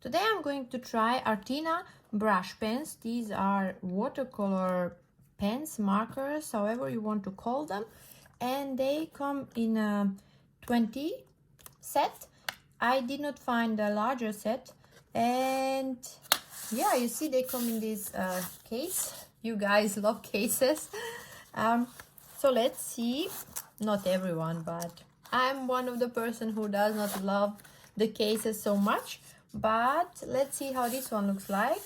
Today I'm going to try Artina Brush Pens. These are watercolor pens, markers, however you want to call them. And they come in a 20 set. I did not find a larger set. And yeah, you see they come in this case. You guys love cases. So let's see. Not everyone, but I'm one of the person who does not love the cases so much. But let's see how this one looks like.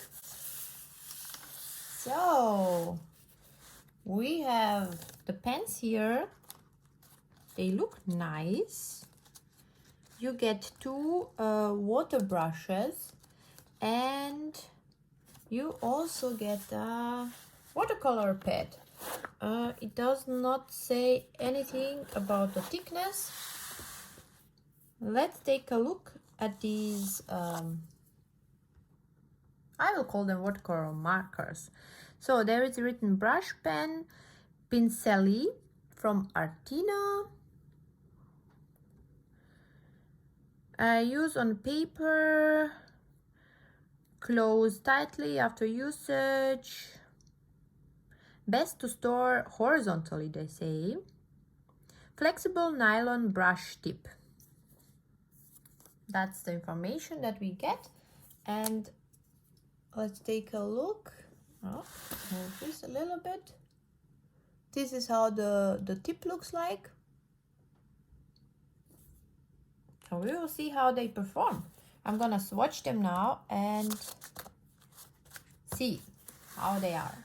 So we have the pens here. They look nice. You get two water brushes, and you also get a watercolor pad. It does not say anything about the thickness. Let's take a look at these, I will call them watercolor markers. So there is written brush pen Pincelli from Artina. Use on paper, close tightly after usage, best to store horizontally, they say. Flexible nylon brush tip. That's the information that we get. And let's take a look. Move this a little bit. This is how the tip looks like. So we will see how they perform. I'm gonna swatch them now and see how they are.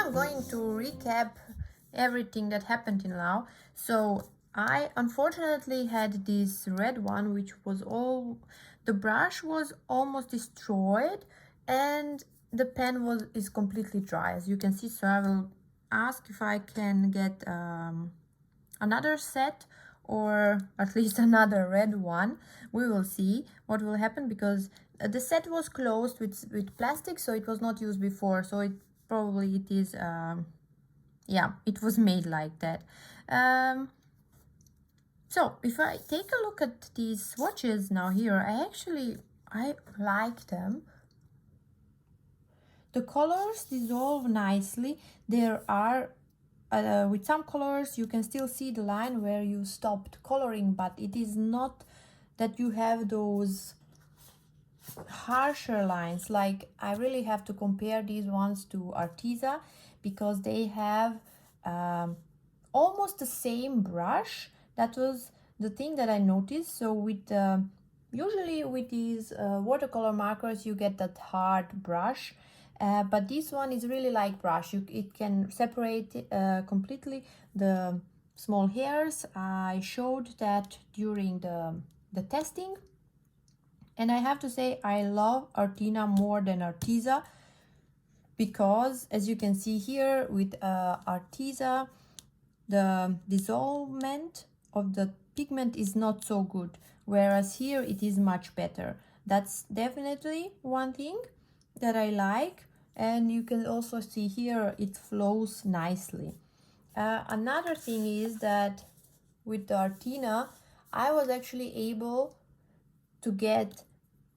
I'm going to recap everything that happened till now. So I unfortunately had this red one, which was all, the brush was almost destroyed and the pen is completely dry, as you can see. So I will ask if I can get another set, or at least another red one. We will see what will happen, because the set was closed with plastic, so it was not used before, so it probably it is yeah, it was made like that. So if I take a look at these swatches now here, I like them. The colors dissolve nicely. There are with some colors you can still see the line where you stopped coloring, but it is not that you have those harsher lines. Like, I really have to compare these ones to Arteza, because they have almost the same brush. That was the thing that I noticed. So with usually with these watercolor markers you get that hard brush, but this one is really light brush. It can separate completely the small hairs. I showed that during the testing, and I have to say I love Artina more than Arteza, because as you can see here with Arteza, the dissolvement of the pigment is not so good, whereas here it is much better. That's definitely one thing that I like, and you can also see here it flows nicely. Another thing is that with the Artina I was actually able to get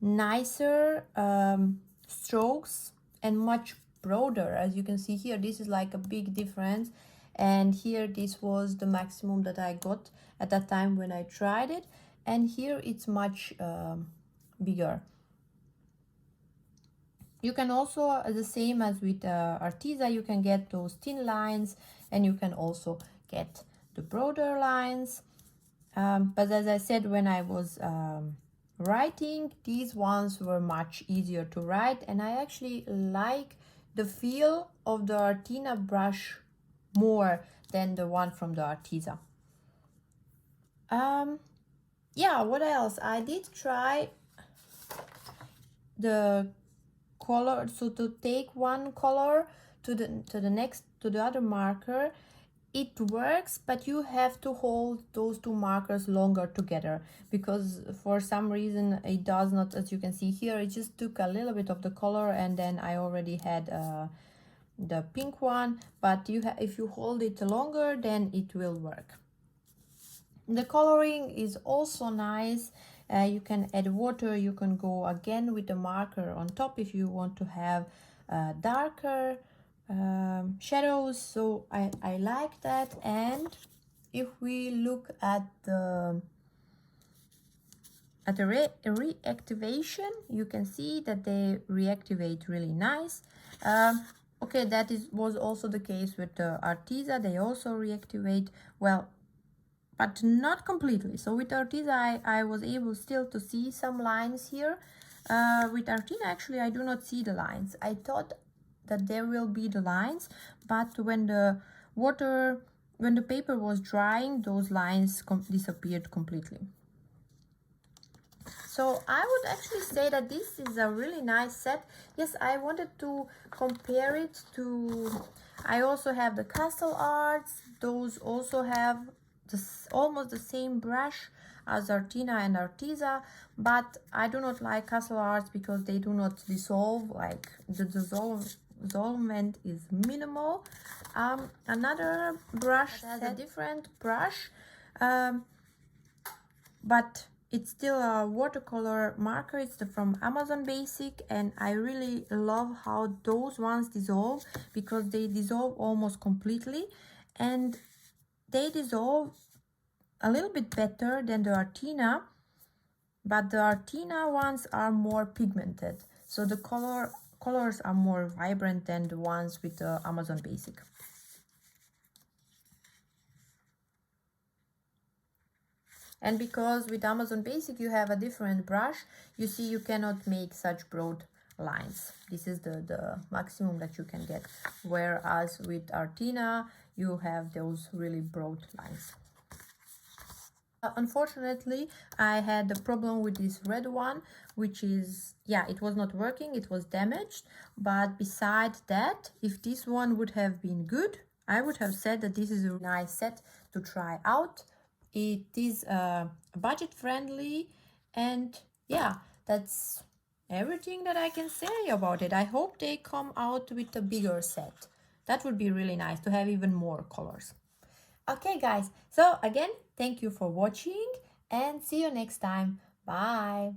nicer strokes and much broader. As you can see here, this is like a big difference, and here this was the maximum that I got at that time when I tried it, and here it's much bigger. You can also, the same as with Arteza, you can get those thin lines, and you can also get the broader lines. But as I said, when I was writing, these ones were much easier to write, and I actually like the feel of the Artina brush more than the one from the Arteza. Yeah, what else? I did try the color, so to take one color to the other marker. It works, but you have to hold those two markers longer together, because for some reason it does not. As you can see here, it just took a little bit of the color, and then I already had the pink one, but if you hold it longer, then it will work. The coloring is also nice. You can add water, you can go again with the marker on top if you want to have darker shadows. So I like that. And if we look at the reactivation, you can see that they reactivate really nice. Okay, that was also the case with the Arteza. They also reactivate well, but not completely. So with Arteza I was able still to see some lines here. With Artina actually I do not see the lines. I thought that there will be the lines, but when the paper was drying, those lines disappeared completely. So I would actually say that this is a really nice set. Yes, I wanted to compare it to, I also have the Castle Arts. Those also have almost the same brush as Artina and Arteza, but I do not like Castle Arts because they do not dissolve. Like, the dissolvement is minimal. Another brush has a different brush, but it's still a watercolor marker. It's from Amazon Basic, and I really love how those ones dissolve, because they dissolve almost completely, and they dissolve a little bit better than the Artina, but the Artina ones are more pigmented, so the colors are more vibrant than the ones with the Amazon Basic. And because with Amazon Basic you have a different brush, you see you cannot make such broad lines. This is the maximum that you can get, whereas with Artina you have those really broad lines. Unfortunately, I had the problem with this red one, which is, yeah, it was not working, it was damaged. But besides that, if this one would have been good, I would have said that this is a nice set to try out. It is budget friendly, and yeah, that's everything that I can say about it. I hope they come out with a bigger set. That would be really nice to have even more colors. Okay, guys, so again, thank you for watching and see you next time. Bye.